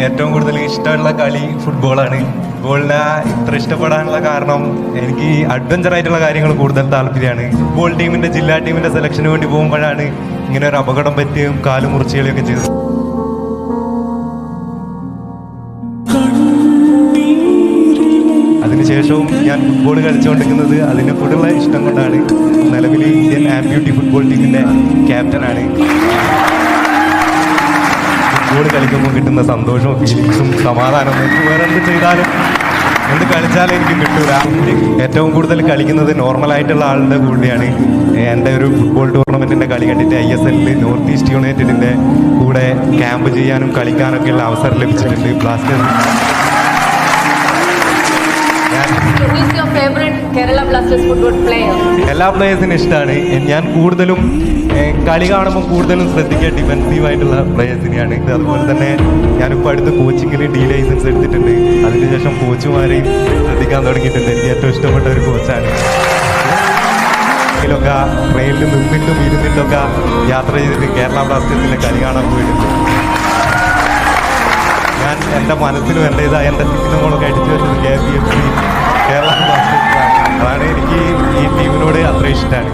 ഏറ്റവും കൂടുതൽ ഇഷ്ടമുള്ള കളി ഫുട്ബോളാണ്. ഫുട്ബോളിനെ ഇത്ര ഇഷ്ടപ്പെടാനുള്ള കാരണം എനിക്ക് അഡ്വഞ്ചർ ആയിട്ടുള്ള കാര്യങ്ങൾ കൂടുതൽ താല്പര്യമാണ്. ഫുട്ബോൾ ടീമിന്റെ ജില്ലാ ടീമിന്റെ സെലക്ഷന് വേണ്ടി പോകുമ്പോഴാണ് ഇങ്ങനെ ഒരു അപകടം പറ്റിയും കാലും മുറിച്ചുകളിയൊക്കെ ചെയ്തത്. അതിനുശേഷവും ഞാൻ ഫുട്ബോൾ കളിച്ചുകൊണ്ടിരിക്കുന്നത് അതിനെ കൂടുതലുള്ള ഇഷ്ടം കൊണ്ടാണ്. നിലവിൽ ഇന്ത്യൻ ആംബ്യൂട്ടി ഫുട്ബോൾ ടീമിന്റെ ക്യാപ്റ്റനാണ്. ഫുട്ബോൾ കളിക്കുമ്പോൾ കിട്ടുന്ന സന്തോഷവും ഫീലിങ്സും സമാധാനവും എനിക്ക് വേറെ എന്ത് ചെയ്താലും എന്ത് കളിച്ചാലും എനിക്ക് കിട്ടൂല. ഏറ്റവും കൂടുതൽ കളിക്കുന്നത് നോർമലായിട്ടുള്ള ആളുടെ കൂടെയാണ്. എൻ്റെ ഒരു ഫുട്ബോൾ ടൂർണമെൻറ്റിൻ്റെ കളി കണ്ടിട്ട് ISL നോർത്ത് ഈസ്റ്റ് യുണൈറ്റഡിൻ്റെ കൂടെ ക്യാമ്പ് ചെയ്യാനും കളിക്കാനൊക്കെയുള്ള അവസരം ലഭിച്ചിട്ടുണ്ട്. ബ്ലാസ്റ്റേഴ്സ് എല്ലാ പ്ലേയേഴ്സിനും ഇഷ്ടമാണ്. ഞാൻ കൂടുതലും കളി കാണുമ്പോൾ കൂടുതലും ശ്രദ്ധിക്കുക ഡിഫെൻസീവായിട്ടുള്ള പ്ലേയേഴ്സിനെയാണ്. അതുപോലെ തന്നെ ഞാനിപ്പോൾ അടുത്ത് കോച്ചിങ്ങിൽ D ലൈസൻസ് എടുത്തിട്ടുണ്ട്. അതിനുശേഷം കോച്ചുമാരെയും ശ്രദ്ധിക്കാൻ തുടങ്ങിയിട്ടുണ്ട്. എനിക്ക് ഏറ്റവും ഇഷ്ടപ്പെട്ട ഒരു കോച്ചാണ്. ൊക്കെ ട്രെയിനിൽ നിന്നിട്ടും ഇരുന്നിട്ടൊക്കെ യാത്ര ചെയ്തിട്ട് കേരള ബ്ലാസ്റ്റേഴ്സിലെ കളി കാണാൻ പോയിട്ടുണ്ട്. ഞാൻ എൻ്റെ മനസ്സിലും എൻ്റെതായ എൻ്റെ സിഗ്നങ്ങളൊക്കെ അടിച്ചു വെച്ചത് KPFC കേരള ബ്ലാസ്റ്റേഴ്സിലാണ്. അതാണ് എനിക്ക് ഈ ടീമിനോട് അത്ര ഇഷ്ടമാണ്.